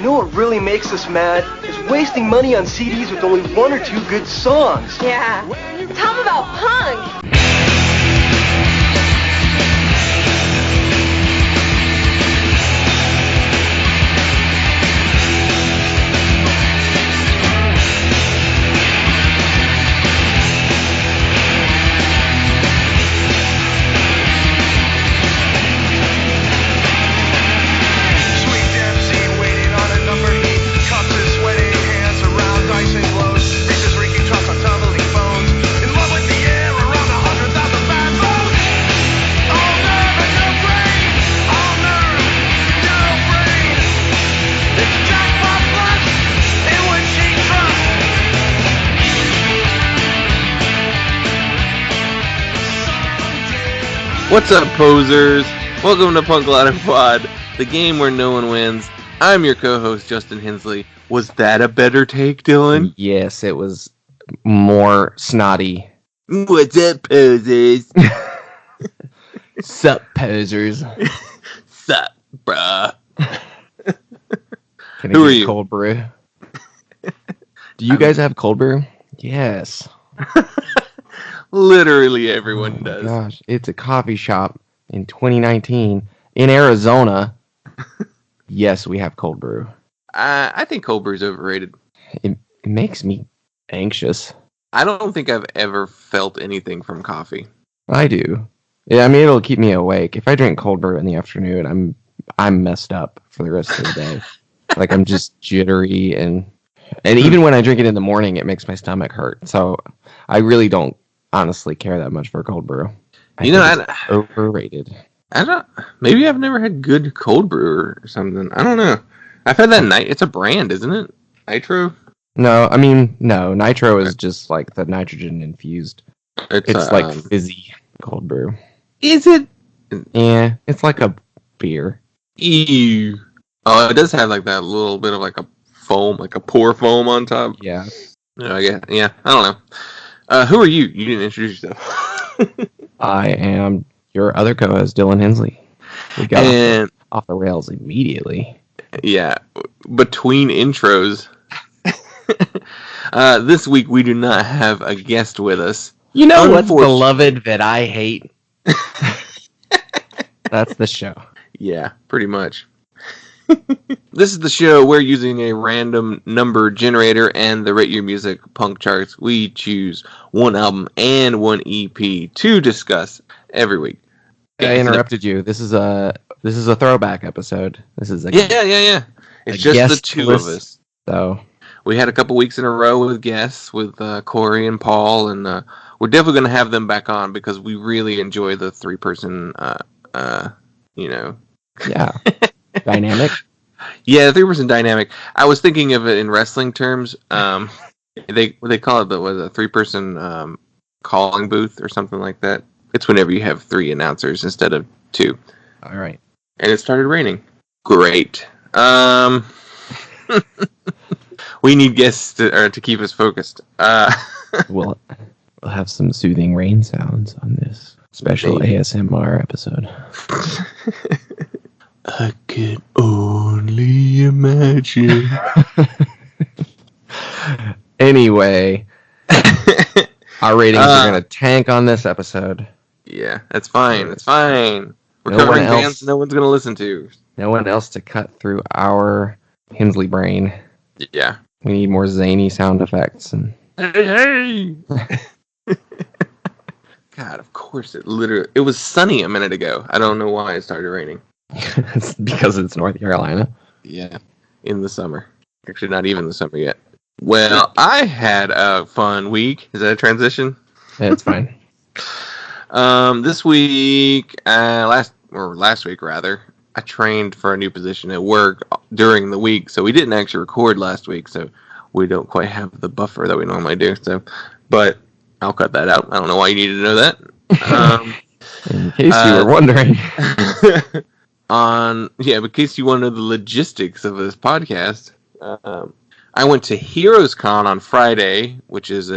You know what really makes us mad? Is wasting money on CDs with only one or two good songs. Yeah. Tell them about punk. What's up, posers? Welcome to Punk Ladder Pod, the game where no one wins. I'm your co-host, Justin Hensley. Was that a better take, Dylan? Yes, it was more snotty. What's up, posers? Sup, posers? Sup, bruh? Can Who I are get you? cold brew? Do you guys have cold brew? Yes. Literally everyone does. Gosh, it's a coffee shop in 2019 in Arizona. Yes, we have cold brew. I think cold brew is overrated. It makes me anxious. I don't think I've ever felt anything from coffee. I do. Yeah, I mean, it'll keep me awake. If I drink cold brew in the afternoon, I'm messed up for the rest of the day. Like, I'm just jittery, and even when I drink it in the morning, it makes my stomach hurt. So I really don't honestly care that much for cold brew. I think it's overrated. Maybe I've never had good cold brew or something. I don't know. I've had that it's a brand, isn't it? Nitro? No, I mean, no. Nitro is just like the nitrogen infused. It's like fizzy cold brew. Is it? Yeah, it's like a beer. Ew. Oh, it does have like that little bit of like a foam, like a pour foam on top. Yeah. I don't know. Who are you? You didn't introduce yourself. I am your other co-host, Dylan Hensley. We got off the rails immediately. Yeah, between intros. This week we do not have a guest with us. You know what's beloved that I hate? That's the show. Yeah, pretty much. This is the show where using a random number generator and the Rate Your Music punk charts, we choose one album and one EP to discuss every week. I interrupted you. This is a throwback episode. This is yeah. It's just the two of us. So we had a couple weeks in a row with guests with Corey and Paul, and we're definitely going to have them back on because we really enjoy the 3-person, Yeah. Dynamic? Yeah, 3-person dynamic. I was thinking of it in wrestling terms. They call it a 3-person calling booth or something like that. It's whenever you have 3 announcers instead of 2. All right. And it started raining. Great. We need guests to keep us focused. We'll have some soothing rain sounds on this special ASMR episode. I can only imagine. Anyway, our ratings are going to tank on this episode. Yeah, that's fine. It's fine. We're covering bands no one's going to listen to. No one else to cut through our Hensley brain. Yeah. We need more zany sound effects. And hey! God, of course it was sunny a minute ago. I don't know why it started raining. It's because it's North Carolina. Yeah, in the summer. Actually, not even the summer yet. Well, I had a fun week. Is that a transition? Yeah, it's fine. This week, last week rather, I trained for a new position at work during the week, so we didn't actually record last week, so we don't quite have the buffer that we normally do. So, but I'll cut that out. I don't know why you needed to know that. In case you were wondering. In case you want to know the logistics of this podcast, I went to Heroes Con on Friday, which is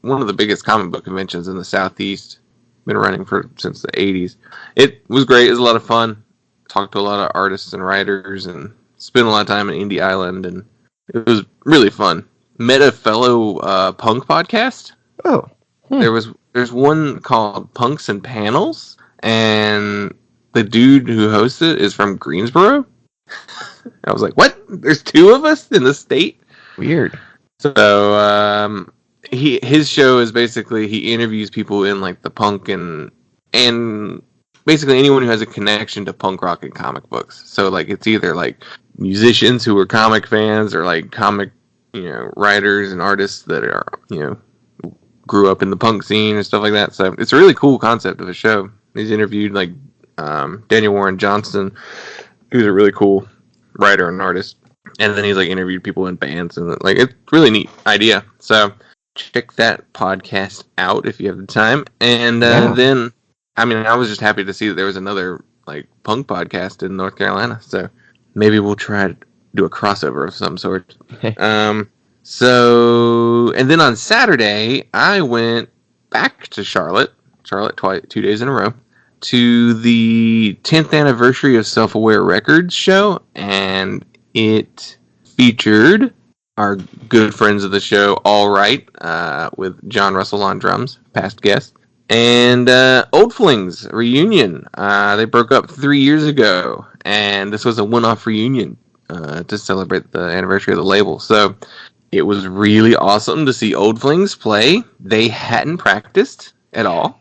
one of the biggest comic book conventions in the Southeast. Been running since the 80s. It was great. It was a lot of fun. Talked to a lot of artists and writers, and spent a lot of time in Indie Island, and it was really fun. Met a fellow punk podcast. Oh. There's one called Punks and Panels, and the dude who hosts it is from Greensboro. I was like, what? There's two of us in the state? Weird. So his show is basically he interviews people in like the punk and basically anyone who has a connection to punk rock and comic books. So like it's either like musicians who are comic fans or like comic, writers and artists that are, grew up in the punk scene and stuff like that. So it's a really cool concept of a show. He's interviewed like Daniel Warren Johnson, who's a really cool writer and artist. And then he's like interviewed people in bands, and like it's a really neat idea. So check that podcast out if you have the time. And then, I mean, I was just happy to see that there was another like punk podcast in North Carolina. So maybe we'll try to do a crossover of some sort. So, and then on Saturday, I went back to Charlotte twice, 2 days in a row, to the 10th anniversary of Self-Aware Records show, and it featured our good friends of the show, All Right, with John Russell on drums, past guest, and Old Flings reunion. They broke up 3 years ago, and this was a one-off reunion to celebrate the anniversary of the label. So it was really awesome to see Old Flings play. They hadn't practiced at all.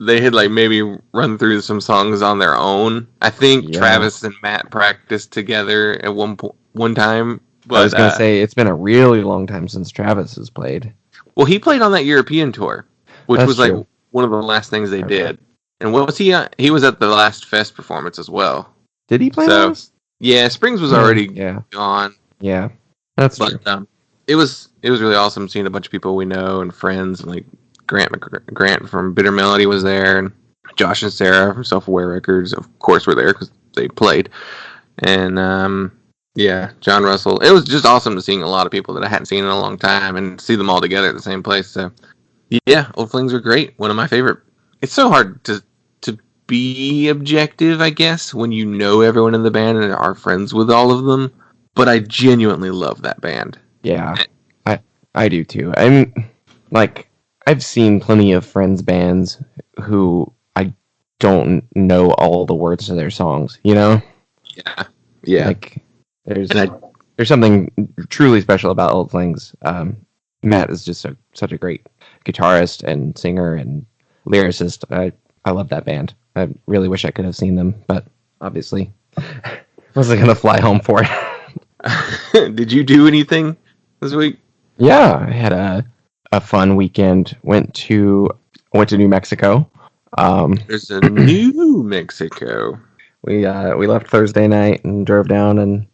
They had like maybe run through some songs on their own. I think Travis and Matt practiced together at one time. But, I was going to say, it's been a really long time since Travis has played. Well, he played on that European tour, which That's was true. like one of the last things they did. And what was he? He was at the last Fest performance as well. Did he play So, last? Yeah, Springs was already gone. Yeah, that's But true. it was really awesome seeing a bunch of people we know and friends, and like Grant from Bitter Melody was there, and Josh and Sarah from Self-Aware Records, of course, were there because they played. And John Russell. It was just awesome to seeing a lot of people that I hadn't seen in a long time and see them all together at the same place. So yeah, Old Flings are great. One of my favorite. It's so hard to be objective, I guess, when you know everyone in the band and are friends with all of them. But I genuinely love that band. Yeah, I do too. I'm like, I've seen plenty of friends' bands who I don't know all the words to their songs, Yeah. Like, there's something truly special about Old Flings. Matt is just such a great guitarist and singer and lyricist. I love that band. I really wish I could have seen them, but obviously wasn't going to fly home for it. Did you do anything this week? Yeah, I had a fun weekend. Went to New Mexico. There's a New Mexico. We left Thursday night and drove down, and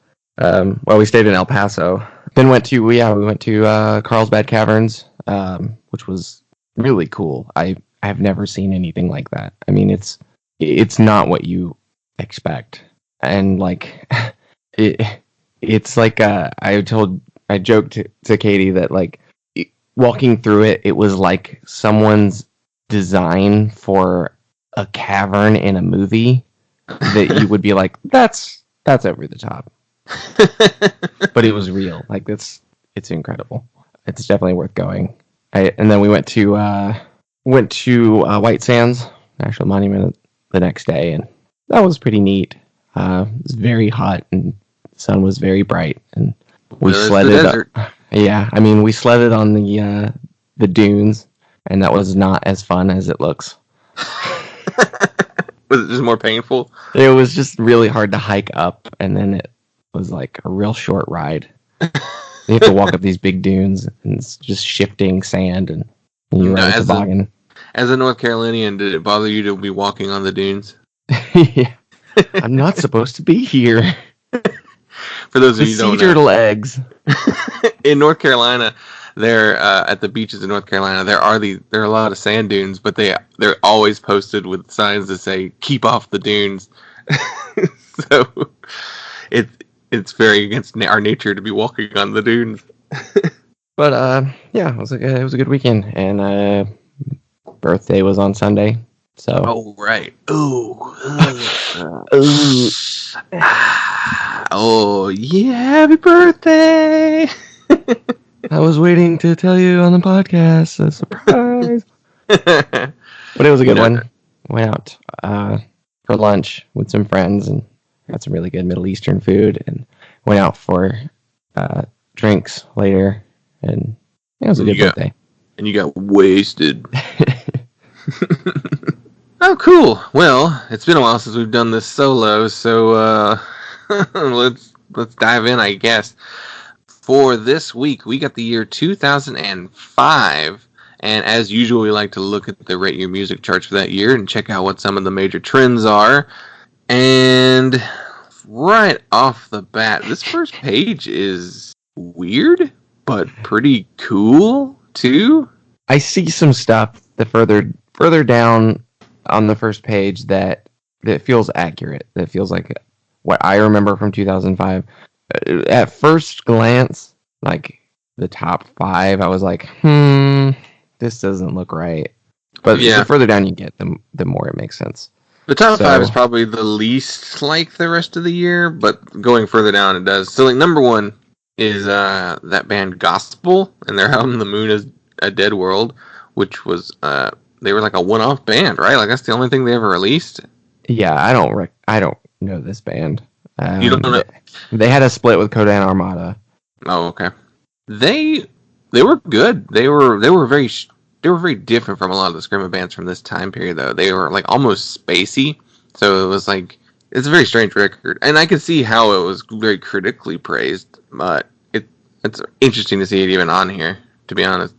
we stayed in El Paso. Then we went to Carlsbad Caverns, which was really cool. I've never seen anything like that. I mean, it's not what you expect, and like it's like I joked to Katie that like walking through it was like someone's design for a cavern in a movie that you would be like, that's over the top. But it was real. Like it's incredible. It's definitely worth going. And then we went to White Sands National Monument the next day, and that was pretty neat. It was very hot and the sun was very bright, and we sledded up. Yeah, I mean, we sledded on the dunes, and that was not as fun as it looks. Was it just more painful? It was just really hard to hike up, and then it was like a real short ride. You have to walk up these big dunes, and it's just shifting sand, and you ride a toboggan. As a North Carolinian, did it bother you to be walking on the dunes? Yeah. I'm not supposed to be here. For those of you who don't know, sea turtle eggs. in North Carolina, there at the beaches in North Carolina, there are a lot of sand dunes, but they're always posted with signs that say "Keep off the dunes." So it's very against our nature to be walking on the dunes. But it was a good weekend, and birthday was on Sunday, So. Oh, right. Ooh. Ooh. Oh, yeah. Happy birthday. I was waiting to tell you on the podcast. A surprise. But it was a good one. Went out for lunch with some friends and got some really good Middle Eastern food, and went out for drinks later, and it was a good birthday. And you got wasted. Oh, cool. Well, it's been a while since we've done this solo, so let's dive in, I guess. For this week, we got the year 2005. And as usual, we like to look at the Rate Your Music charts for that year and check out what some of the major trends are. And right off the bat, this first page is weird, but pretty cool, too. I see some stuff that further down on the first page that feels accurate. That feels like what I remember from 2005. At first glance, like the top 5, I was like, this doesn't look right. But the further down you get, the more it makes sense. The top 5 is probably the least like the rest of the year, but going further down it does. So like number 1 is that band Gospel and their album The Moon is a Dead World, which was they were like a one-off band, right? Like that's the only thing they ever released. Yeah, I don't know this band. You don't know? They had a split with Kodan Armada. Oh, okay. They were good. They were very different from a lot of the screamo bands from this time period, though. They were like almost spacey, so it was like it's a very strange record, and I could see how it was very critically praised, but it's interesting to see it even on here, to be honest.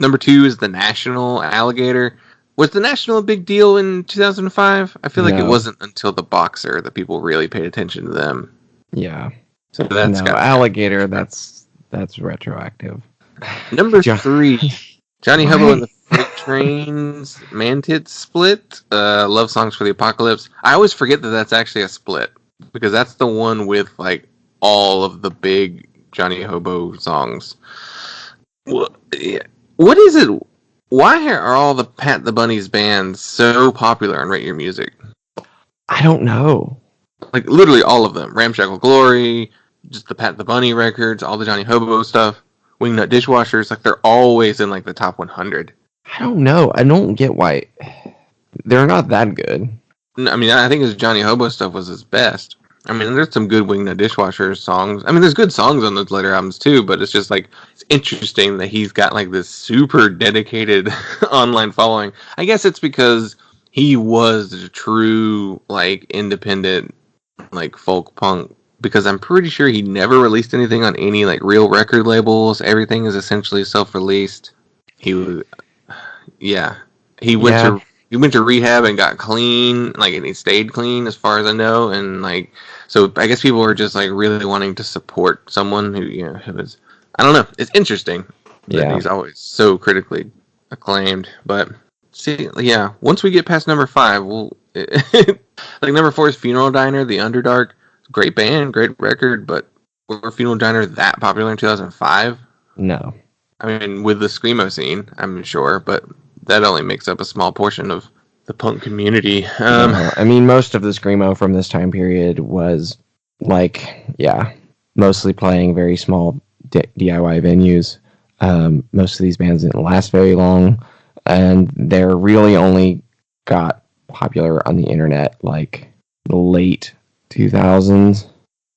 Number 2 is The National, Alligator. Was The National a big deal in 2005? I feel like it wasn't until The Boxer that people really paid attention to them. Yeah. So that's Alligator. That's retroactive. Number 3, Johnny Hobo and the Freight Train's Man Tits split. Love Songs for the Apocalypse. I always forget that that's actually a split because that's the one with like all of the big Johnny Hobo songs. Well, yeah. What is it? Why are all the Pat the Bunny's bands so popular on Rate Your Music? I don't know. Like, literally all of them. Ramshackle Glory, just the Pat the Bunny records, all the Johnny Hobo stuff, Wingnut Dishwashers, like, they're always in, like, the top 100. I don't know. I don't get why. They're not that good. I mean, I think his Johnny Hobo stuff was his best. I mean, there's some good Wingnut Dishwasher songs. I mean, there's good songs on those later albums, too, but it's just, like, it's interesting that he's got, like, this super dedicated online following. I guess it's because he was a true, like, independent, like, folk punk, because I'm pretty sure he never released anything on any, like, real record labels. Everything is essentially self-released. He went to rehab and got clean, like, and he stayed clean as far as I know, and, like, so I guess people were just, like, really wanting to support someone who, you know, who was, I don't know, it's interesting that he's always so critically acclaimed, but, see, yeah, once we get past number 5, we'll, like, number 4 is Funeral Diner, The Underdark, great band, great record, but were Funeral Diner that popular in 2005? No. I mean, with the screamo scene, I'm sure, but that only makes up a small portion of the punk community. I mean, most of the screamo from this time period was like, mostly playing very small DIY venues. Most of these bands didn't last very long, and they're really only got popular on the internet like the late 2000s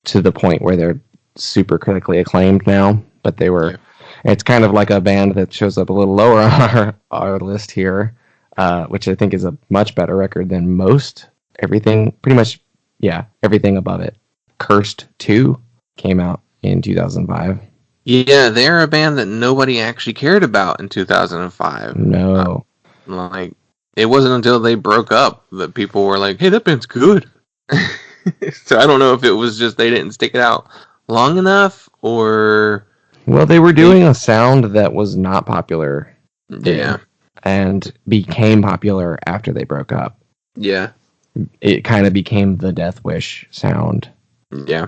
to the point where they're super critically acclaimed now. But they were. It's kind of like a band that shows up a little lower on our list here, which I think is a much better record than most. Everything above it. Cursed 2 came out in 2005. Yeah, they're a band that nobody actually cared about in 2005. No. Like, it wasn't until they broke up that people were like, hey, that band's good. So I don't know if it was just they didn't stick it out long enough, or... Well, they were doing a sound that was not popular. Yeah. And became popular after they broke up. Yeah. It kind of became the Death Wish sound. Yeah.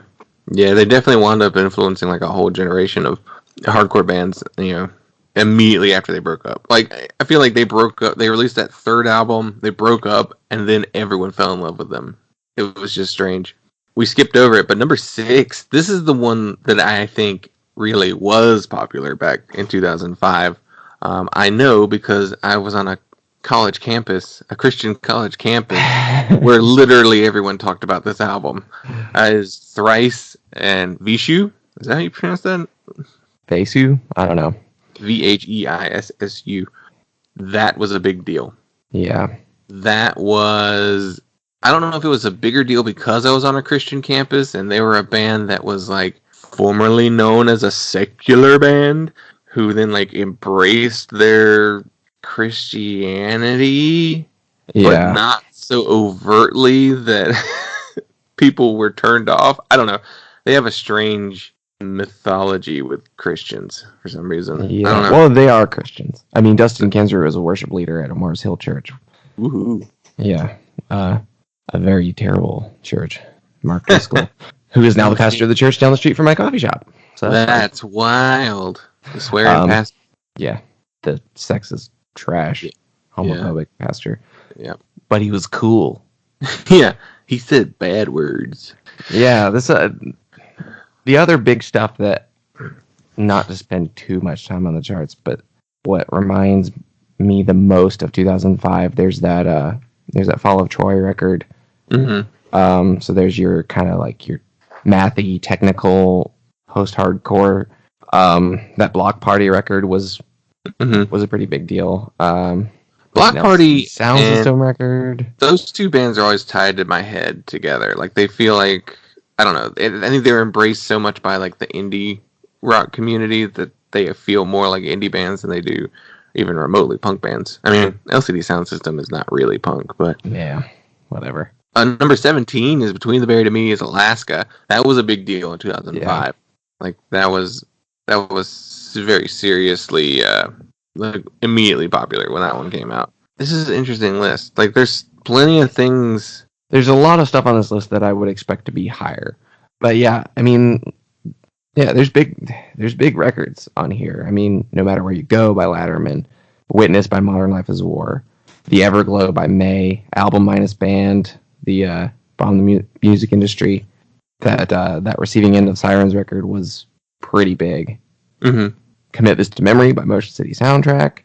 Yeah, they definitely wound up influencing like a whole generation of hardcore bands, you know, immediately after they broke up. Like, I feel like they broke up. They released that third album, they broke up, and then everyone fell in love with them. It was just strange. We skipped over it, but number 6, this is the one that I think really was popular back in 2005. I know because I was on a college campus, a Christian college campus, where literally everyone talked about this album. Is Thrice and Vishu. Is that how you pronounce that? Vesu? I don't know. Veissu. That was a big deal. Yeah. That was... I don't know if it was a bigger deal because I was on a Christian campus and they were a band that was like formerly known as a secular band who then like embraced their Christianity, but not so overtly that people were turned off. I don't know. They have a strange mythology with Christians for some reason. Yeah. I don't know. Well, they are Christians. I mean, Dustin Kensrue is a worship leader at a Mars Hill church. Woohoo. Yeah. A very terrible church, Mark Driscoll, who is now the pastor of the church down the street from my coffee shop. So that's wild. The swearing pastor. Yeah, the sexist trash, homophobic pastor. Yeah, but he was cool. Yeah, he said bad words. Yeah, this the other big stuff that, not to spend too much time on the charts, but what reminds me the most of 2005. There's that Fall of Troy record. Mm-hmm. So there's your kind of like your mathy, technical, post-hardcore. That Block Party record was a pretty big deal. Block Party Sound System record. Those two bands are always tied to my head together. Like they feel like, I don't know. I think they're embraced so much by like the indie rock community that they feel more like indie bands than they do even remotely punk bands. I mean, LCD Sound System is not really punk, but yeah, whatever. Number 17 is Between the Buried and Me is Alaska. That was a big deal in 2005. Yeah. Like that was very seriously like immediately popular when that one came out. This is an interesting list. Like there's plenty of things. There's a lot of stuff on this list that I would expect to be higher. But yeah, I mean, yeah, there's big records on here. I mean, No Matter Where You Go by Latterman, Witness by Modern Life is War, The Everglow by May, Album Minus Band, the Bomb the Music Industry. That Receiving End of Sirens record was pretty big. Mm-hmm. Commit This to Memory by Motion City Soundtrack.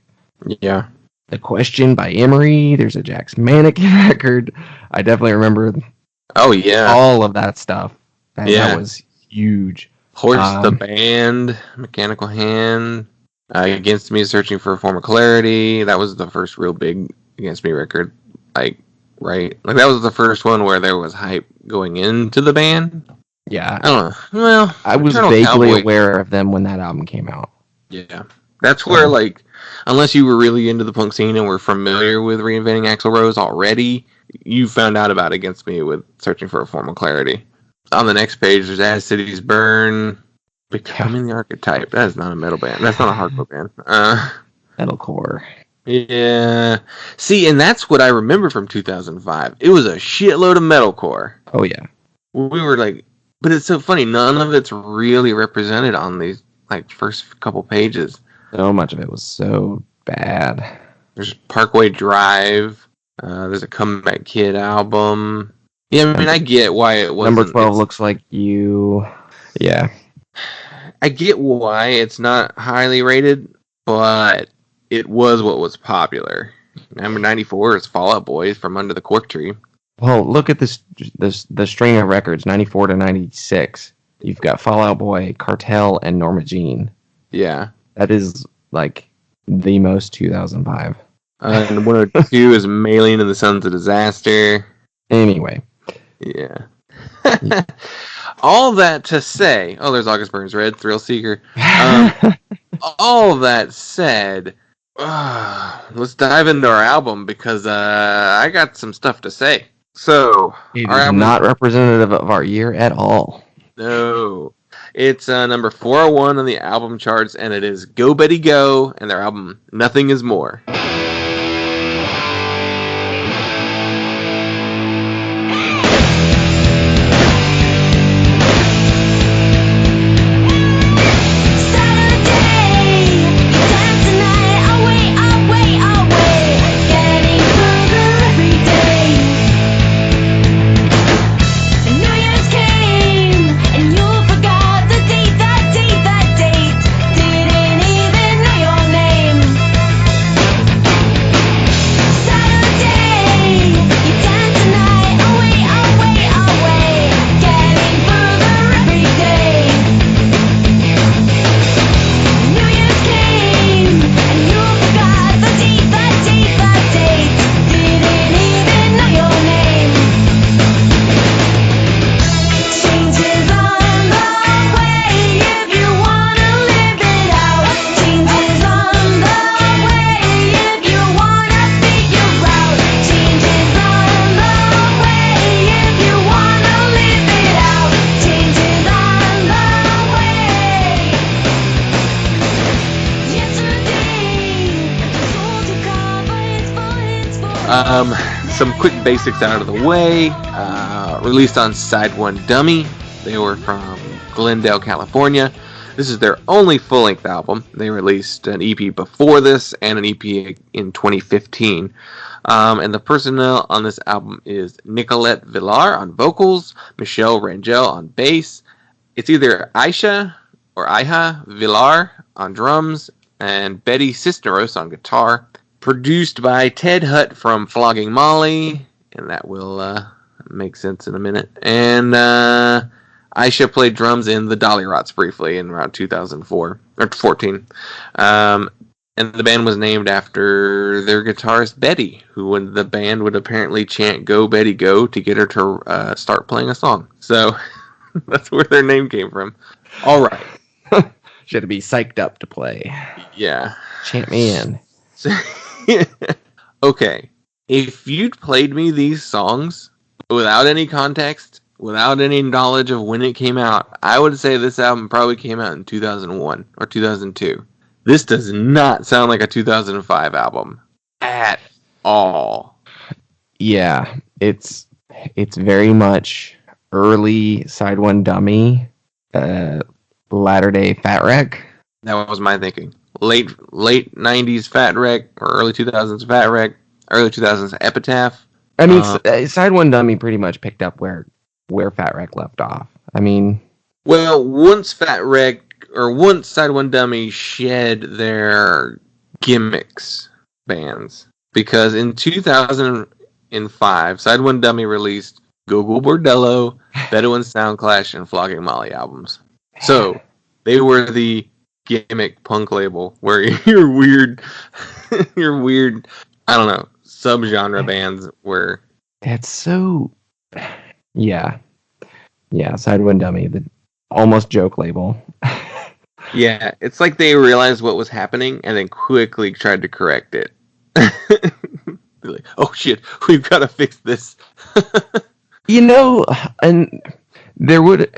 Yeah. The Question by Emery. There's a Jack's Mannequin record. I definitely remember. Oh yeah, all of that stuff. That was huge. Horse the Band, Mechanical Hand, Against Me, Searching for a Form of Clarity. That was the first real big Against Me record. Like that was the first one where there was hype going into the band. Yeah, I don't know. Well, I was vaguely aware of them when that album came out. Yeah, that's where like, unless you were really into the punk scene and were familiar with Reinventing Axl Rose already, you found out about Against Me with Searching for a Form of Clarity. On the next page, there's As Cities Burn, Becoming the Archetype. That is not a metal band. That's not a hardcore band. Metalcore. Yeah. See, and that's what I remember from 2005. It was a shitload of metalcore. Oh, yeah. We were like, but it's so funny. None of it's really represented on these like first couple pages. So much of it was so bad. There's Parkway Drive. There's a Comeback Kid album. Yeah, I mean, I get why it wasn't. Number 12 Looks Like You. Yeah. I get why it's not highly rated, but it was what was popular. Number 94 is Fall Out Boy from Under the Cork Tree. Well, look at the string of records, 94 to 96. You've got Fall Out Boy, Cartel, and Norma Jean. Yeah. That is, like, the most 2005. And 102 is Maylene and the Sons of Disaster. Anyway. Yeah. All that to say... Oh, there's August Burns Red, Thrill Seeker. All that said... let's dive into our album because I got some stuff to say. So, it is not representative of our year at all. No. It's number 401 on the album charts, and it is Go Betty Go, and their album Nothing Is More. Saturday, Some quick basics out of the way. Released on Side 1 Dummy. They were from Glendale, California. This is their only full-length album. They released an EP before this and an EP in 2015. And the personnel on this album is Nicolette Villar on vocals, Michelle Rangel on bass. It's either Aisha or Iha Villar on drums, and Betty Cisneros on guitar. Produced by Ted Hutt from Flogging Molly, and that will make sense in a minute. And Aisha played drums in the Dolly Rots briefly in around 2004 or 14. And the band was named after their guitarist Betty, who the band would apparently chant "Go Betty Go" to get her to start playing a song. So that's where their name came from. All right. Should be psyched up to play. Yeah. Chant me in. Okay, if you'd played me these songs without any context, without any knowledge of when it came out, I would say this album probably came out in 2001 or 2002. This does not sound like a 2005 album at all. Yeah, it's very much early Side 1 Dummy, latter day Fat Wreck. That was my thinking. Late 90s Fat Wreck or early 2000s Fat Wreck, early 2000s Epitaph. I mean, Side 1 Dummy pretty much picked up where Fat Wreck left off. I mean, well, once Side 1 Dummy shed their gimmicks bands, because in 2005, Side 1 Dummy released Go Bordello, Bedouin Soundclash, and Flogging Molly albums. So they were the gimmick punk label where your weird, I don't know, subgenre bands were. That's so. Yeah. Side 1 Dummy, the almost joke label. Yeah, it's like they realized what was happening and then quickly tried to correct it. They're like, oh shit, we've got to fix this. And there would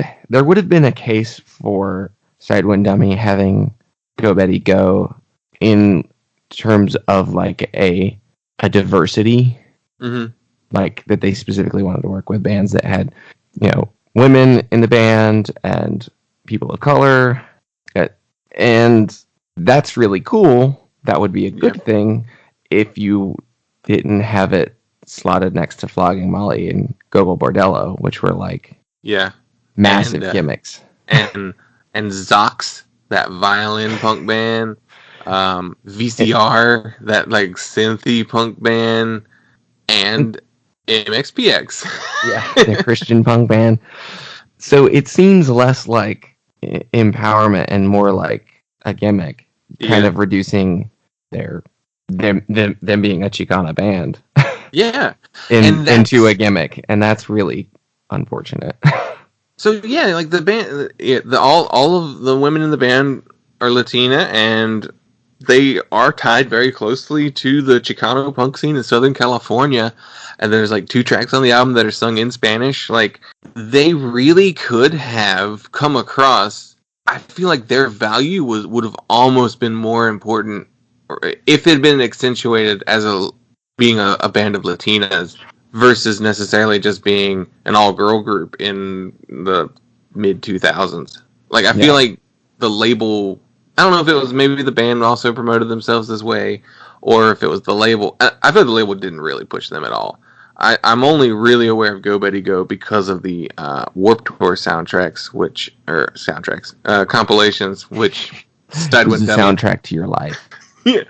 have been a case for Side 1 Dummy having Go Betty Go in terms of like a diversity, like that they specifically wanted to work with bands that had, women in the band and people of color, and that's really cool. That would be a good thing if you didn't have it slotted next to Flogging Molly and Go Bordello, which were like massive gimmicks. And Zox, that violin punk band, VCR, that like synthy punk band, and MXPX. Yeah, the Christian punk band. So it seems less like empowerment and more like a gimmick, kind of reducing them being a Chicana band. Yeah, into a gimmick, and that's really unfortunate. So yeah, like the band, all of the women in the band are Latina, and they are tied very closely to the Chicano punk scene in Southern California. And there's like 2 tracks on the album that are sung in Spanish. Like they really could have come across. I feel like their value would have almost been more important if it had been accentuated as being a band of Latinas versus necessarily just being an all-girl group in the mid-2000s. Like, I feel like the label, I don't know if it was maybe the band also promoted themselves this way, or if it was the label. I feel like the label didn't really push them at all. I'm only really aware of Go Betty Go because of the Warped Tour compilations, which stud with the soundtrack to your life. Yeah.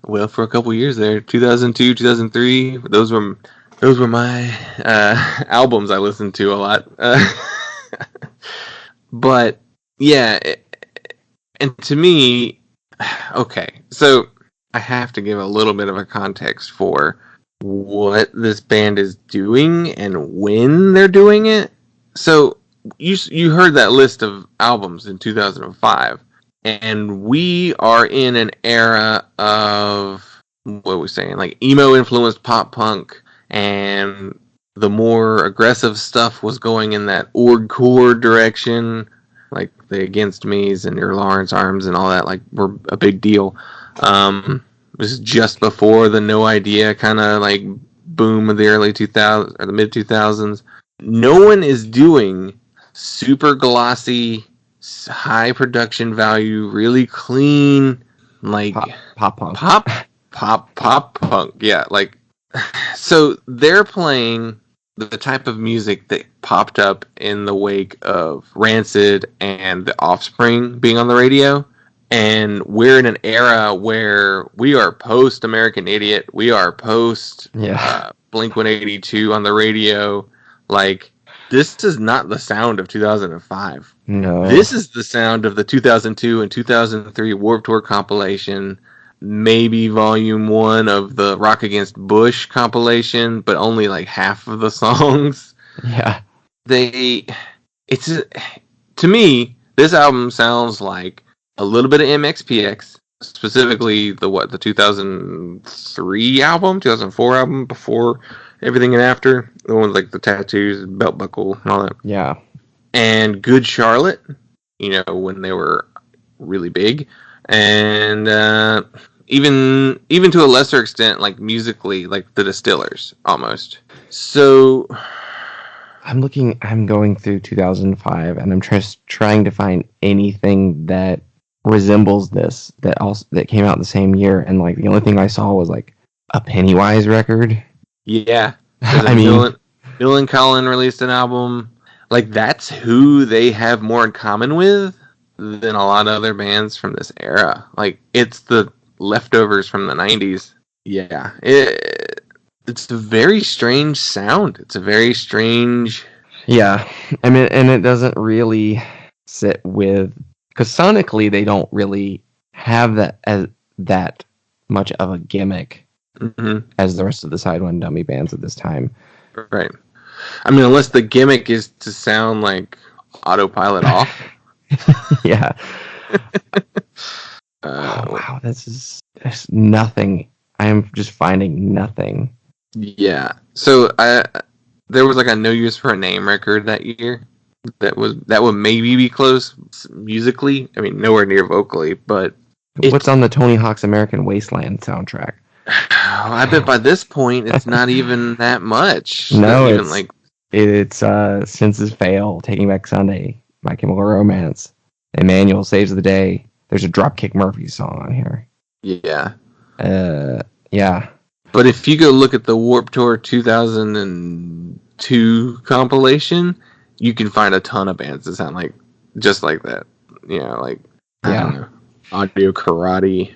Well, for a couple years there, 2002, 2003, those were my albums I listened to a lot. But yeah, and to me, okay, so I have to give a little bit of a context for what this band is doing and when they're doing it. So you heard that list of albums in 2005, and we are in an era of, what are we saying, like emo influenced pop punk, and the more aggressive stuff was going in that orgcore direction, like the Against Me's and your Lawrence Arms and all that, like, were a big deal. was just before the No Idea kind of like boom of the early 2000s or the mid 2000s. No one is doing super glossy, high production value, really clean, like pop punk. Pop punk. Yeah, like, so they're playing the type of music that popped up in the wake of Rancid and The Offspring being on the radio. And we're in an era where we are post American Idiot. We are post Blink 182 on the radio. Like, this is not the sound of 2005. No. This is the sound of the 2002 and 2003 Warped Tour compilation. Maybe volume 1 of the Rock Against Bush compilation, but only like half of the songs. Yeah. To me, this album sounds like a little bit of MXPX, specifically the 2003 album, 2004 album, before everything and after, the one with like the tattoos, belt buckle, and all that. Yeah. And Good Charlotte, when they were really big, and even to a lesser extent, like musically, like the Distillers, almost. So I'm going through 2005, and I'm trying to find anything that resembles this that came out the same year, and like the only thing I saw was like a Pennywise record. Yeah, I mean, Bill and Colin released an album. Like, that's who they have more in common with than a lot of other bands from this era. Like, it's the leftovers from the 90s. Yeah, it's a very strange sound. It's a very strange... Yeah, I mean, and it doesn't really sit with... Because sonically, they don't really have that much of a gimmick as the rest of the Side One Dummy bands at this time. Right. I mean, unless the gimmick is to sound like Autopilot Off. Yeah. Wow, there's nothing. I am just finding nothing. Yeah. So there was like a No Use for a Name record that year that would maybe be close musically. I mean, nowhere near vocally, but what's on the Tony Hawk's American Wasteland soundtrack? I bet by this point it's not even that much. No, it's Senses Fail, Taking Back Sunday, My Chemical Romance, Emmanuel Saves the Day. There's a Dropkick Murphys song on here. Yeah. Yeah. But if you go look at the Warped Tour 2002 compilation, you can find a ton of bands that sound like just like that. I don't know, Audio Karate.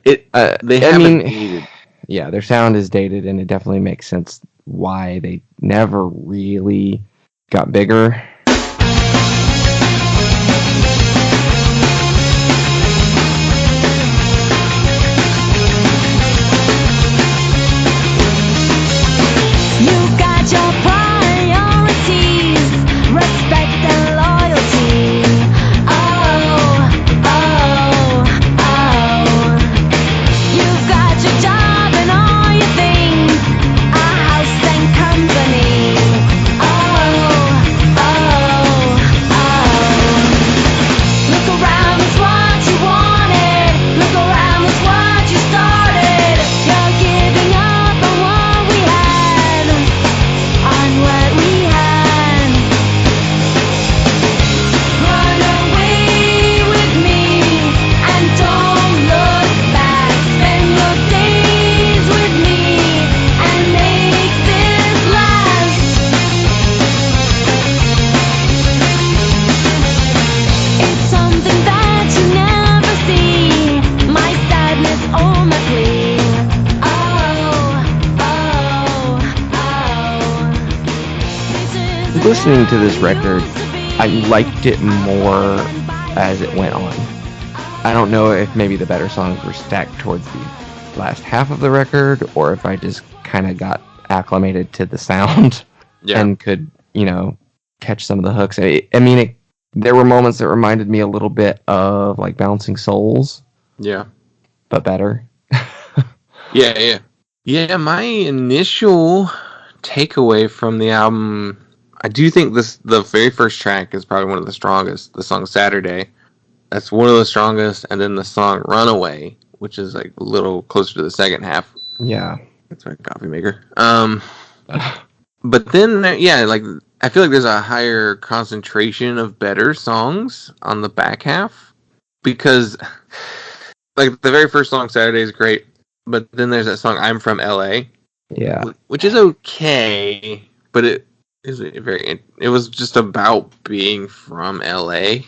Dated. Yeah, their sound is dated, and it definitely makes sense why they never really got bigger. Listening to this record, I liked it more as it went on. I don't know if maybe the better songs were stacked towards the last half of the record, or if I just kind of got acclimated to the sound and could, catch some of the hooks. There were moments that reminded me a little bit of like Bouncing Souls. Yeah. But better. Yeah. My initial takeaway from the album, I do think the very first track is probably one of the strongest. The song Saturday, that's one of the strongest, and then the song Runaway, which is like a little closer to the second half. Yeah. That's my coffee maker. But then, like I feel like there's a higher concentration of better songs on the back half because, like, the very first song, Saturday, is great, but then there's that song, I'm from LA. Yeah. Which is okay, but it was just about being from LA.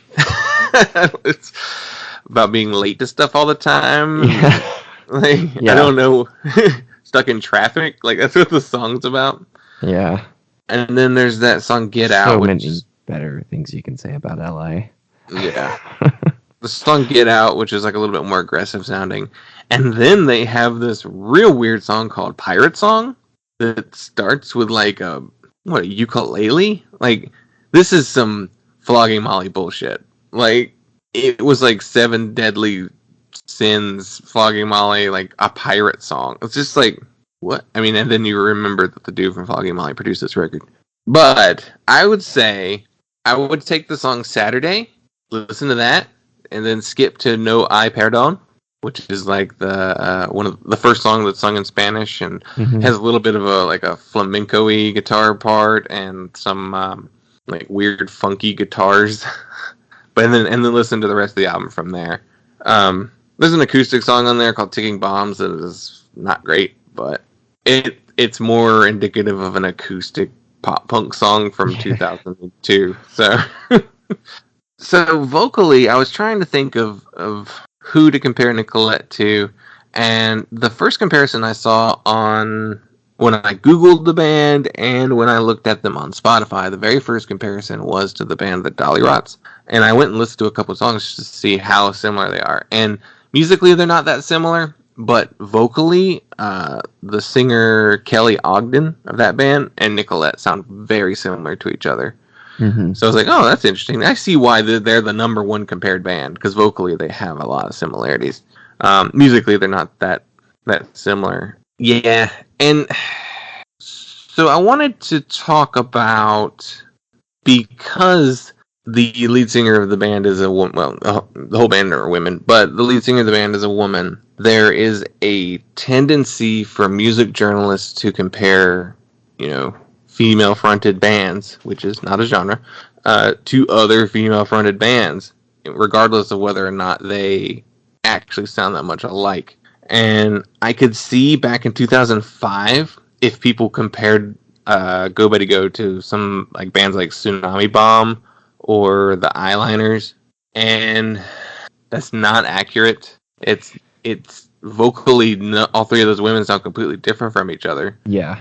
It's about being late to stuff all the time. Yeah. Like, I don't know, stuck in traffic. Like, that's what the song's about. Yeah. And then there's that song Get Out. So many better things you can say about LA. Yeah. The song Get Out, which is like a little bit more aggressive sounding. And then they have this real weird song called Pirate Song that starts with like a ukulele? Like, this is some Flogging Molly bullshit. Like, it was like 7 Deadly Sins, Flogging Molly, like a pirate song. It's just like, what? I mean, and then you remember that the dude from Flogging Molly produced this record. But I would say I would take the song Saturday, listen to that, and then skip to No Hay Perdon, which is like the one of the first song that's sung in Spanish and has a little bit of a flamenco-y guitar part and some like weird funky guitars. But and then listen to the rest of the album from there. There's an acoustic song on there called Ticking Bombs that is not great, but it's more indicative of an acoustic pop punk song from 2002. So vocally, I was trying to think of who to compare Nicolette to, and the first comparison I saw on when I Googled the band and when I looked at them on Spotify, the very first comparison was to the band The Dolly Rots. And I went and listened to a couple of songs just to see how similar they are. And musically, they're not that similar, but vocally, the singer Kelly Ogden of that band and Nicolette sound very similar to each other. So I was like, oh, that's interesting. I see why they're the number one compared band, because vocally they have a lot of similarities. Musically, they're not that similar. Yeah, and so I wanted to talk about, because the lead singer of the band is a woman, well, the whole band are women, but the lead singer of the band is a woman, there is a tendency for music journalists to compare, female-fronted bands, which is not a genre, to other female-fronted bands, regardless of whether or not they actually sound that much alike. And I could see back in 2005, if people compared Go Betty Go to some like bands like Tsunami Bomb or the Eyeliners, and that's not accurate. It's vocally, all three of those women sound completely different from each other. Yeah.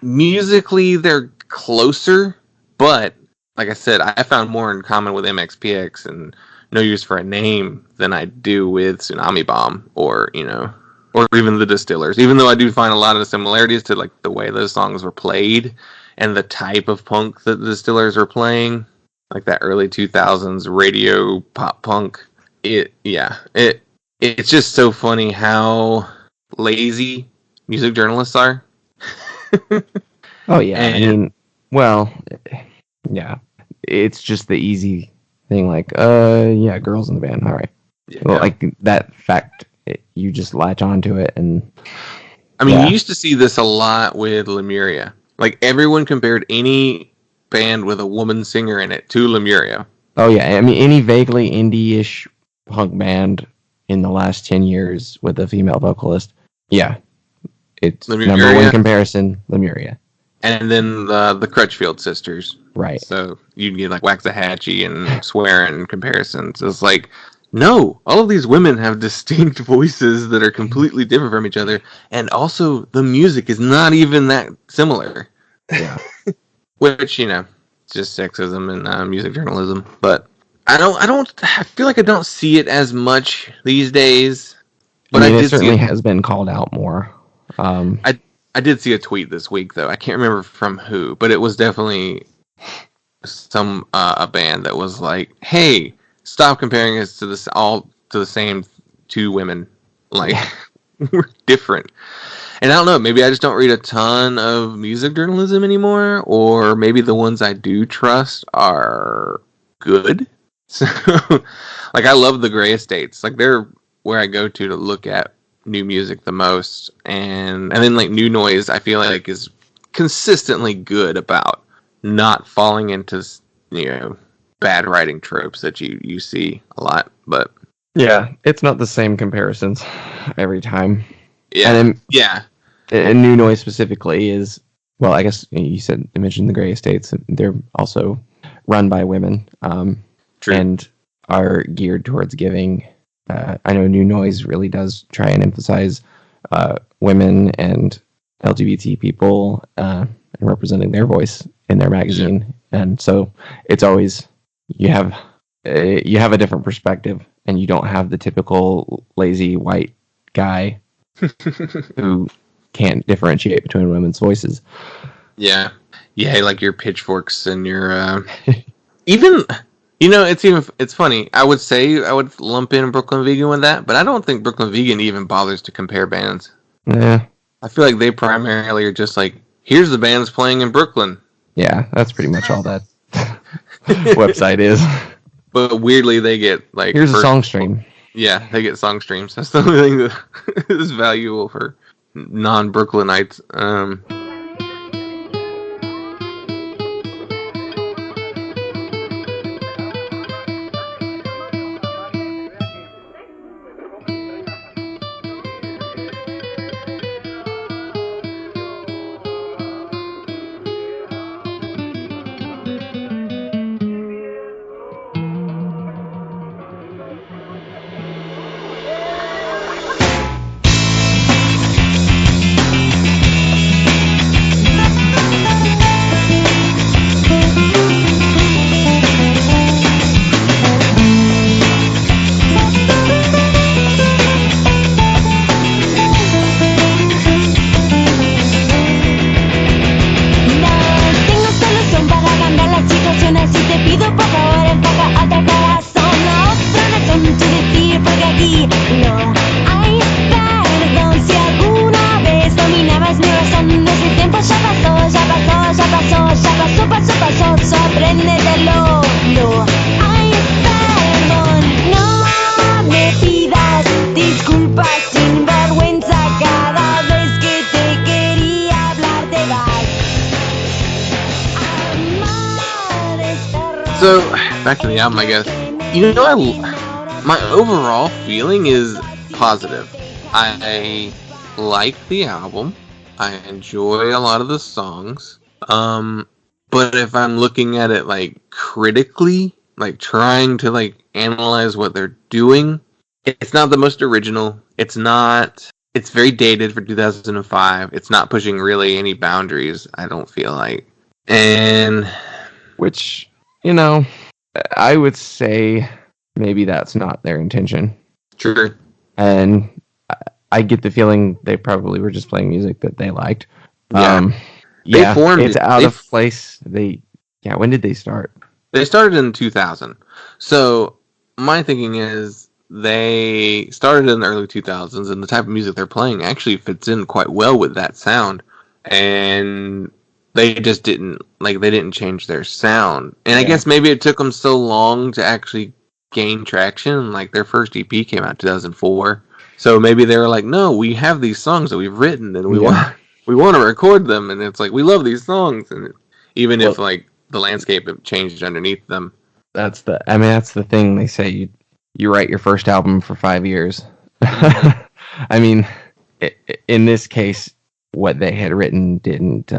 Musically, they're closer, but like I said, I found more in common with MXPX and No Use for a Name than I do with Tsunami Bomb or even the Distillers. Even though I do find a lot of the similarities to like the way those songs were played and the type of punk that the Distillers were playing, like that early 2000s radio pop punk. It's just so funny how lazy music journalists are. Oh yeah, yeah, it's just the easy thing, like girls in the band, all right. Like that fact, you just latch onto it. And you used to see this a lot with Lemuria. Like, everyone compared any band with a woman singer in it to Lemuria. Oh yeah, any vaguely indie-ish punk band in the last 10 years with a female vocalist, it's Lemuria. Number one comparison, Lemuria. And then the Crutchfield sisters. Right. So you'd get like Waxahachie and Swearin' comparisons. It's like, no, all of these women have distinct voices that are completely different from each other. And also the music is not even that similar. Yeah. Which, it's just sexism and music journalism. But I feel like I don't see it as much these days. But it certainly has been called out more. I did see a tweet this week, though. I can't remember from who, but it was definitely some a band that was like, "Hey, stop comparing us to the same two women. Like, we're different." And I don't know. Maybe I just don't read a ton of music journalism anymore, or maybe the ones I do trust are good. So, like, I love the Gray Estates. Like, they're where I go to look at new music the most, and then like New Noise, I feel like is consistently good about not falling into bad writing tropes that you see a lot. But Yeah, it's not the same comparisons every time. yeah, And yeah, New Noise specifically is, well, I guess you mentioned the Gray Estates. They're also run by women, true. and are geared towards giving. I know New Noise really does try and emphasize women and LGBT people and representing their voice in their magazine, and so it's always you have a different perspective, and you don't have the typical lazy white guy who can't differentiate between women's voices. Yeah, like your pitchforks and your even. It's funny. I would say I would lump in Brooklyn Vegan with that, but I don't think Brooklyn Vegan even bothers to compare bands. Yeah, I feel like they primarily are just like, here's the bands playing in Brooklyn. yeah, that's pretty much all that website is. But weirdly, they get like here's a song stream. Yeah, they get song streams. That's the only thing that is valuable for non-Brooklynites. So, back to the album, I guess. My overall feeling is positive. I like the album. I enjoy a lot of the songs. But if I'm looking at it, like, critically, like, trying to, like, analyze what they're doing, it's not the most original. It's very dated for 2005. It's not pushing really any boundaries, I don't feel like. And... Which... I would say maybe that's not their intention. True. And I get the feeling they probably were just playing music that they liked. Yeah. It's out of place. When did they start? They started in 2000. So my thinking is they started in the early 2000s, and the type of music they're playing actually fits in quite well with that sound. And... they just didn't change their sound. And I guess maybe it took them so long to actually gain traction. Like, their first EP came out in 2004. So maybe they were like, no, we have these songs that we've written and we want to record them. And it's like, we love these songs. And even if like the landscape have changed underneath them. That's the thing. They say you write your first album for 5 years. I mean, in this case, what they had written didn't,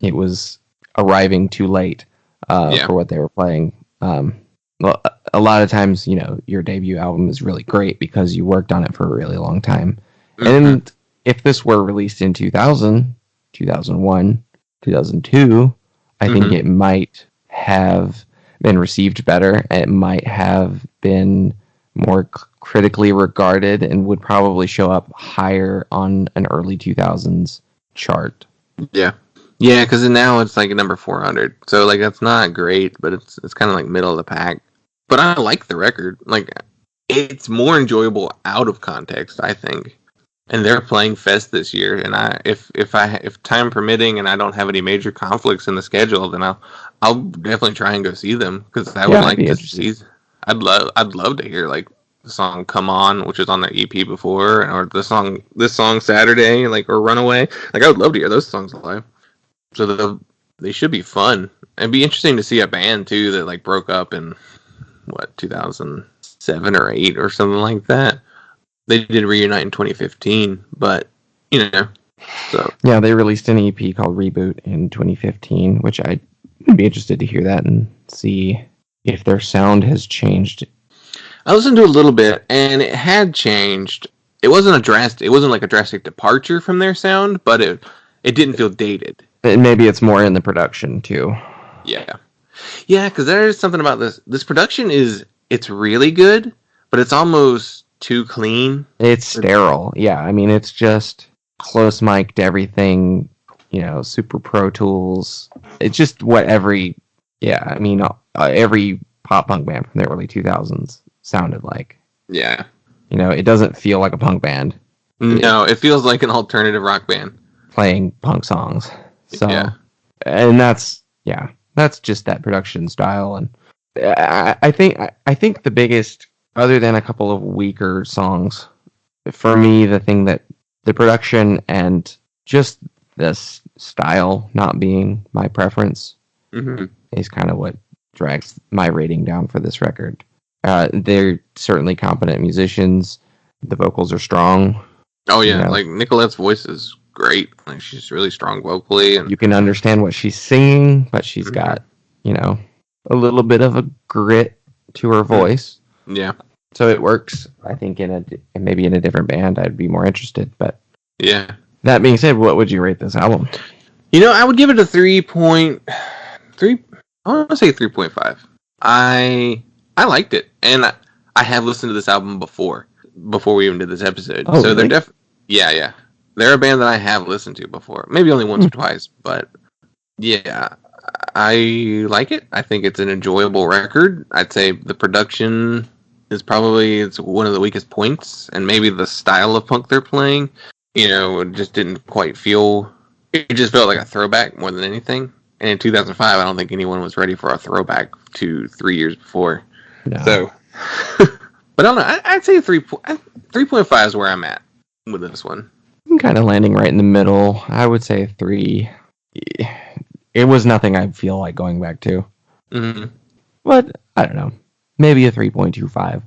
it was arriving too late for what they were playing. Well, a lot of times, your debut album is really great because you worked on it for a really long time. Mm-hmm. And if this were released in 2000, 2001, 2002, I think it might have been received better. It might have been more critically regarded and would probably show up higher on an early 2000s chart. Yeah. Yeah, because now it's like number 400. So, like, that's not great, but it's kind of like middle of the pack. But I like the record. Like, it's more enjoyable out of context, I think. And they're playing Fest this year, and if time permitting and I don't have any major conflicts in the schedule, then I'll definitely try and go see them because I would like to see. I'd love to hear like the song "Come On," which is on their EP before, or this song "Saturday," like, or "Runaway." Like, I would love to hear those songs live. So they should be fun. It'd be interesting to see a band too that like broke up in 2007 or 8 or something like that. They did reunite in 2015, but so yeah, they released an EP called Reboot in 2015, which I'd be interested to hear that and see if their sound has changed. I listened to a little bit, and it had changed. It wasn't like a drastic departure from their sound, but it didn't feel dated. And maybe it's more in the production too. Yeah, because there is something about this. This production it's really good, but it's almost too clean. It's sterile. Yeah, I mean, it's just close mic'd everything, super Pro Tools. It's just what every pop punk band from the early 2000s sounded like. Yeah. It doesn't feel like a punk band. No, it feels like an alternative rock band playing punk songs. So, yeah. And that's just that production style. And I think the biggest, other than a couple of weaker songs, for me, the thing that the production and just this style not being my preference is kind of what drags my rating down for this record. They're certainly competent musicians. The vocals are strong. Oh yeah, like Nicolette's voice is great. Like, she's really strong vocally, and you can understand what she's singing, but she's got a little bit of a grit to her voice. Yeah. So it works. I think maybe in a different band, I'd be more interested. But yeah. That being said, what would you rate this album? I would give it a 3.3. I want to say 3.5. I liked it, and I have listened to this album before we even did this episode. Oh, so really? Yeah. They're a band that I have listened to before, maybe only once or twice, but yeah, I like it. I think it's an enjoyable record. I'd say the production is probably one of the weakest points, and maybe the style of punk they're playing, it just didn't quite feel. It just felt like a throwback more than anything. And in 2005, I don't think anyone was ready for a throwback to 3 years before. No. So, but I don't know. I'd say 3.5 is where I'm at with this one. I'm kind of landing right in the middle. I would say 3. It was nothing I feel like going back to. Mm-hmm. But, I don't know. Maybe a 3.25.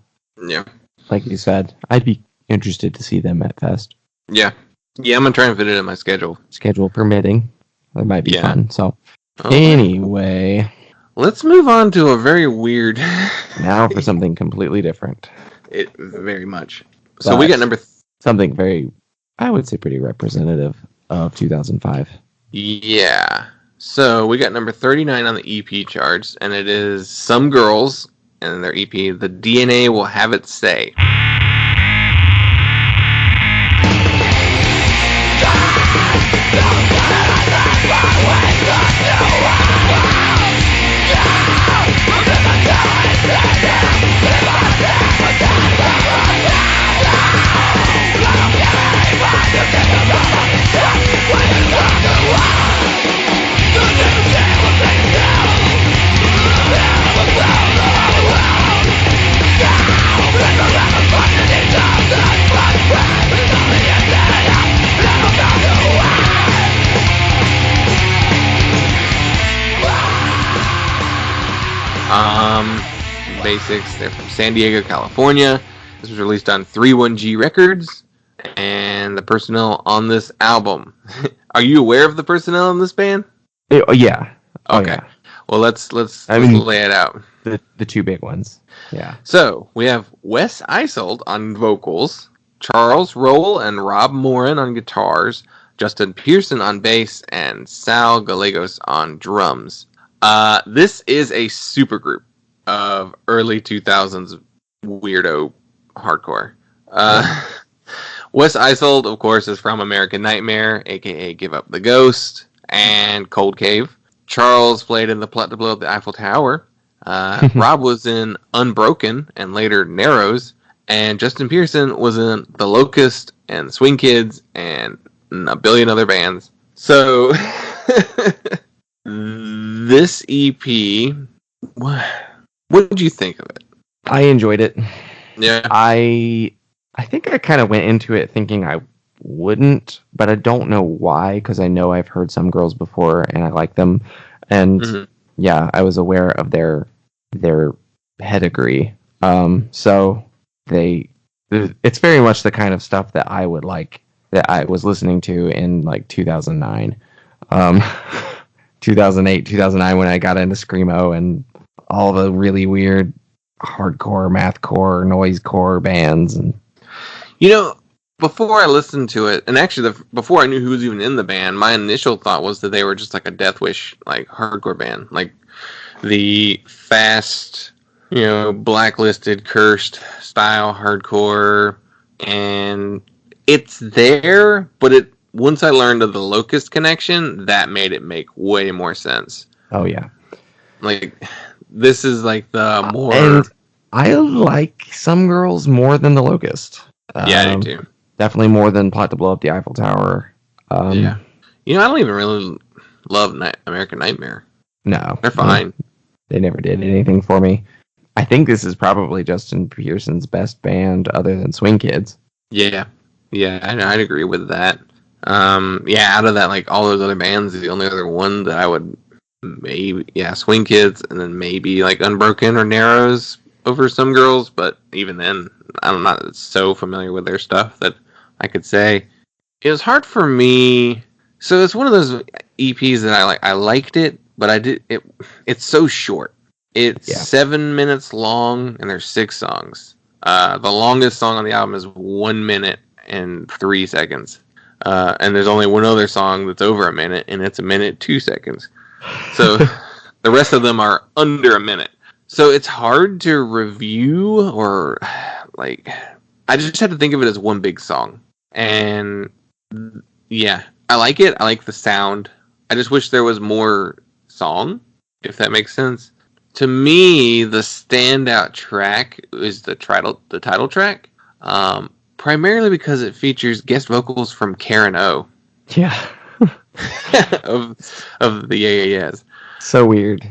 Yeah. Like you said, I'd be interested to see them at Fest. Yeah. Yeah, I'm going to try and fit it in my schedule. Schedule permitting. That might be fun. So, okay. Anyway. Let's move on to a very weird... now for something completely different. Very much. So we got something very, I would say, pretty representative of 2005. Yeah. So we got number 39 on the EP charts, and it is Some Girls and their EP, The DNA Will Have It Say. Basics. They're from San Diego, California. This was released on 31G Records, and the personnel on this album. Are you aware of the personnel in this band? Yeah. Okay. Yeah. Well, let's lay it out. The two big ones. Yeah. So we have Wes Isold on vocals, Charles Rowell and Rob Morin on guitars, Justin Pearson on bass, and Sal Gallegos on drums. This is a supergroup of early 2000s weirdo hardcore. Wes Isold, of course, is from American Nightmare, aka Give Up the Ghost, and Cold Cave. Charles played in The Plot to Blow Up the Eiffel Tower. Rob was in Unbroken and later Narrows. And Justin Pearson was in The Locust and Swing Kids and a billion other bands. So, this EP, what did you think of it? I enjoyed it. Yeah. I think I kind of went into it thinking I wouldn't, but I don't know why, because I know I've heard Some Girls before and I like them. And yeah, I was aware of their pedigree. So it's very much the kind of stuff that I would like, that I was listening to in like 2009. 2008, 2009, when I got into Screamo and all the really weird hardcore, mathcore, noisecore bands. And before I listened to it, and actually before I knew who was even in the band, my initial thought was that they were just like a Death Wish like hardcore band, like the fast, blacklisted, cursed style hardcore. And it's there, but once I learned of the Locust connection, that made it make way more sense. Oh yeah, like this is like the more. And I like Some Girls more than the Locust. Yeah, I do too. Definitely more than Plot to Blow Up the Eiffel Tower. Yeah. I don't even really love American Nightmare. No. They're fine. They never did anything for me. I think this is probably Justin Peterson's best band other than Swing Kids. Yeah. Yeah, I'd agree with that. Out of that, like all those other bands, the only other one that I would maybe, Swing Kids, and then maybe like Unbroken or Narrows over Some Girls, but even then, I'm not so familiar with their stuff that I could say. It was hard for me. So it's one of those EPs that I liked it, but it's so short. It's 7 minutes long, and there's 6 songs. The longest song on the album is 1 minute and 3 seconds. And there's only one other song that's over a minute, and it's 1 minute 2 seconds. So the rest of them are under a minute. So it's hard to review, or like, I just had to think of it as one big song. And yeah, I like it. I like the sound. I just wish there was more song, if that makes sense. To me, the standout track is the title track, primarily because it features guest vocals from Karen O. Yeah. of the AAS. So weird.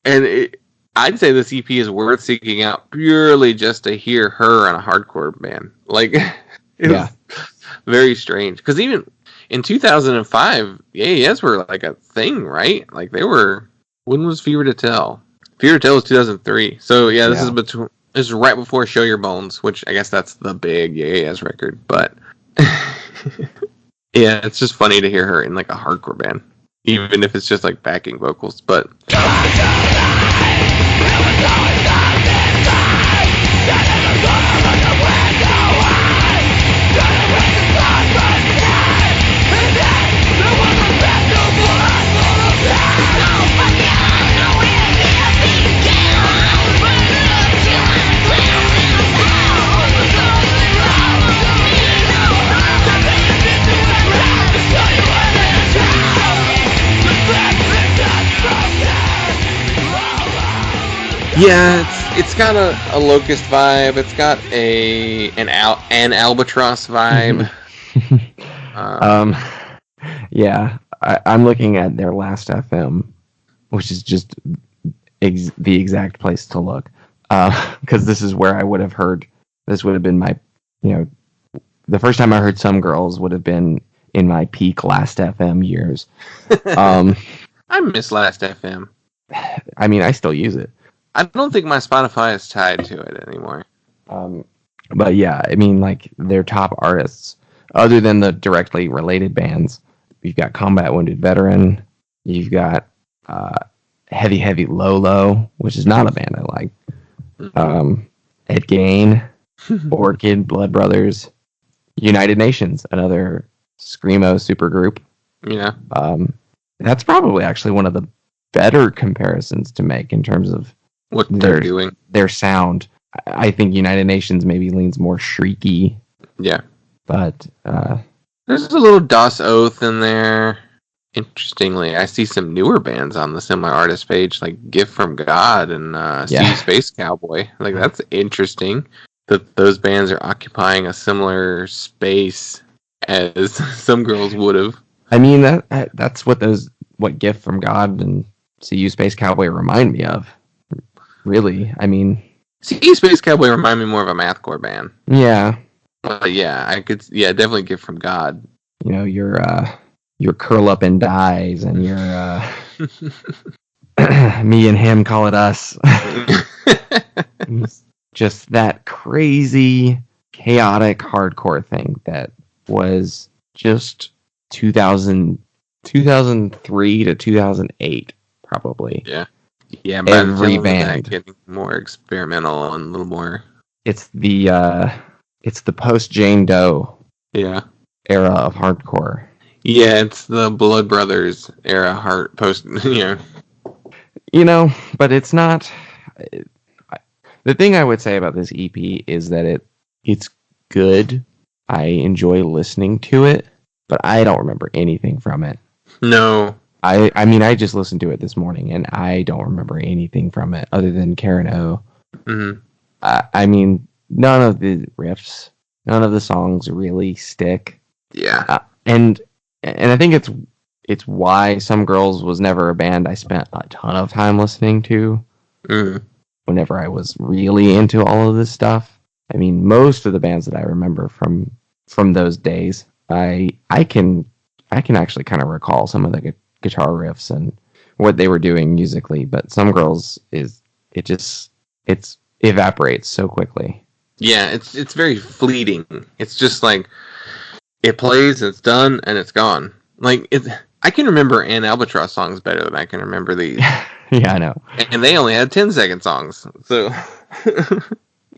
And I'd say this EP is worth seeking out purely just to hear her on a hardcore band. Like, it's very strange. Because even in 2005, AAS were like a thing, right? Like they were. When was Fever to Tell? Fever to Tell was 2003. So this is between. This is right before Show Your Bones, which I guess that's the big AAS record. But yeah, it's just funny to hear her in like a hardcore band, even if it's just like backing vocals. But yeah, it's got a Locust vibe. It's got an Albatross vibe. Yeah, I'm looking at their Last FM, which is just the exact place to look, because this is where I would have heard. This would have been my, the first time I heard Some Girls would have been in my peak Last FM years. I miss Last FM. I mean, I still use it. I don't think my Spotify is tied to it anymore. But yeah, I mean, like their top artists, other than the directly related bands, you've got Combat Wounded Veteran, you've got Heavy Heavy Low Low, which is not a band I like. Ed Gain, Orchid, Blood Brothers, United Nations, another screamo supergroup. Yeah. That's probably actually one of the better comparisons to make in terms of what they're doing. Their sound. I think United Nations maybe leans more shrieky. Yeah. But there's a little Das Oath in there. Interestingly, I see some newer bands on the Semi Artist page, like Gift from God and Sea Space Cowboy. Like, that's interesting that those bands are occupying a similar space as Some Girls would have. I mean, that's what Gift from God and See You Space Cowboy remind me of. Really, I mean, See, Space Cowboy remind me more of a mathcore band. Yeah. But yeah, I could definitely Gift from God. You know, your Curl Up and Dies and your Me and Him Call It Us. Just that crazy, chaotic hardcore thing that was just 2003 to 2008, probably. Yeah. Yeah, every band getting more experimental and a little more. It's the post Jane Doe era of hardcore. Yeah, it's the Blood Brothers era post. You know, but it's not. The thing I would say about this EP is that it's good. I enjoy listening to it, but I don't remember anything from it. No. I mean, I just listened to it this morning, and I don't remember anything from it other than Karen O. Mm-hmm. I mean, none of the riffs, none of the songs really stick. Yeah. And I think it's why Some Girls was never a band I spent a ton of time listening to. Mm. Whenever I was really into all of this stuff. I mean, most of the bands that I remember from those days, I can actually kind of recall some of the guitar riffs and what they were doing musically, but Some Girls it evaporates so quickly. Yeah, it's very fleeting. It's just like it plays, it's done, and it's gone. Like I can remember Ann Albatross songs better than I can remember these. Yeah, I know. And they only had 10-second songs, so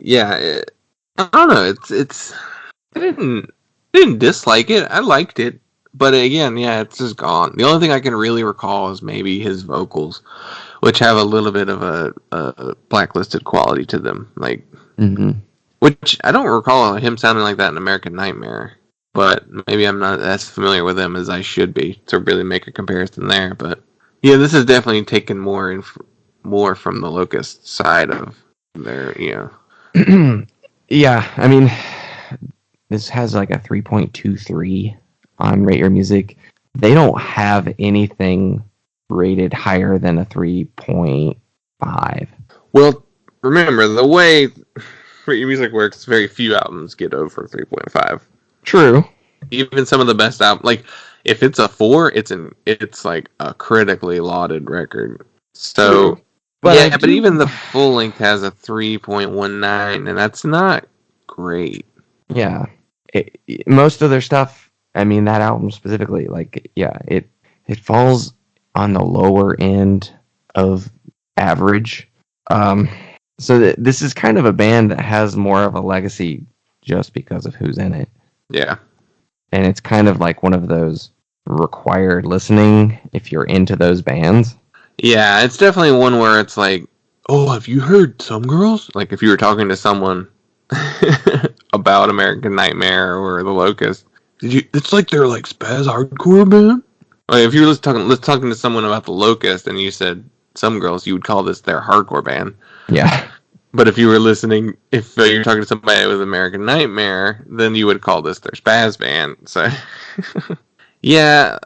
yeah. I don't know. I didn't dislike it. I liked it. But again, yeah, it's just gone. The only thing I can really recall is maybe his vocals, which have a little bit of a blacklisted quality to them. Like, which I don't recall him sounding like that in American Nightmare. But maybe I'm not as familiar with him as I should be to really make a comparison there. But yeah, this is definitely taken more from the Locust side of their, Yeah, I mean, this has like a 3.23 on Rate Your Music. They don't have anything rated higher than a 3.5. Well, remember, the way Rate Your Music works, very few albums get over 3.5. True. Even some of the best albums, like, if it's a 4, it's like a critically lauded record. So, but even the full length has a 3.19, and that's not great. Yeah. Most of their stuff, I mean, that album specifically, like, yeah, it falls on the lower end of average. So this is kind of a band that has more of a legacy just because of who's in it. Yeah. And it's kind of like one of those required listening if you're into those bands. Yeah, it's definitely one where it's like, oh, have you heard Some Girls? Like, if you were talking to someone about American Nightmare or The Locust, it's like they're like spaz hardcore band. Like, if you were talking to someone about The Locust and you said Some Girls, you would call this their hardcore band. Yeah. But if you were listening, if you're talking to somebody with American Nightmare, then you would call this their spaz band. So, yeah,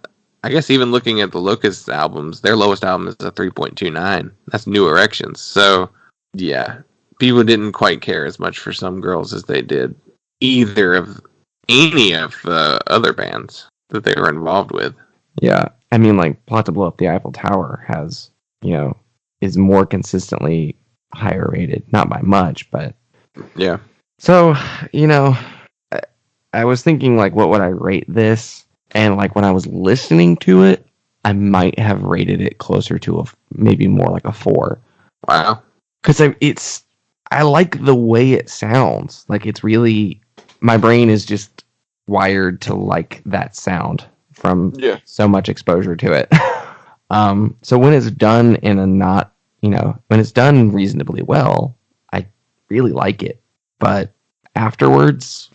I guess even looking at the Locust albums, their lowest album is a 3.29. That's New Erections. So, yeah, people didn't quite care as much for Some Girls as they did any of the other bands that they were involved with. Yeah, I mean, like, Plot to Blow Up the Eiffel Tower has, is more consistently higher rated. Not by much, but... Yeah. So, I was thinking, like, what would I rate this? And, like, when I was listening to it, I might have rated it closer to maybe more like a 4. Wow. Because I like the way it sounds. Like, it's really... My brain is just wired to like that sound from so much exposure to it. So when it's done in a not, when it's done reasonably well, I really like it. But afterwards,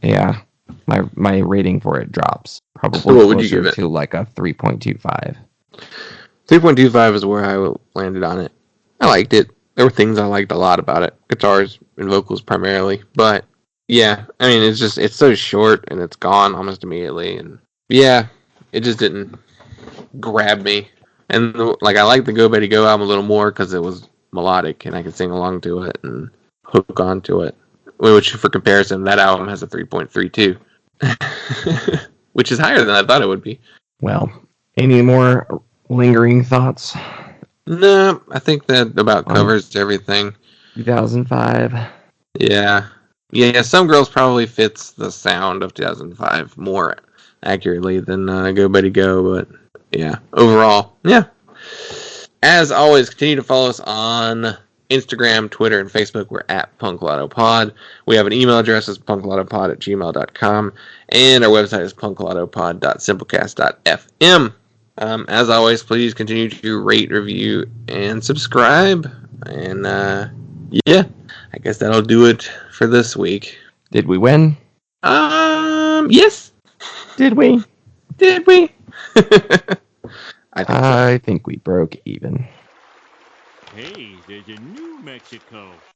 yeah, my rating for it drops. Probably so what would you give it? To like a 3.25. 3.25 is where I landed on it. I liked it. There were things I liked a lot about it. Guitars and vocals primarily. But yeah, I mean, it's so short and it's gone almost immediately. And yeah, it just didn't grab me. And like, I liked the Go Betty Go album a little more because it was melodic, and I can sing along to it and hook onto it. Which, for comparison, that album has a 3.32, which is higher than I thought it would be. Well, any more lingering thoughts? No, I think that about covers everything. 2005. Yeah. Some Girls probably fits the sound of 2005 more accurately than Go Betty Go, but yeah, overall, yeah. As always, continue to follow us on Instagram, Twitter, and Facebook. We're at punklautopod. We have an email address as punklautopod@gmail.com, and our website is punklautopod.simplecast.fm. As always, please continue to rate, review, and subscribe. And yeah, I guess that'll do it for this week. Did we win? Yes. Did we? Did we? I think we broke even. Hey, there's a New Mexico.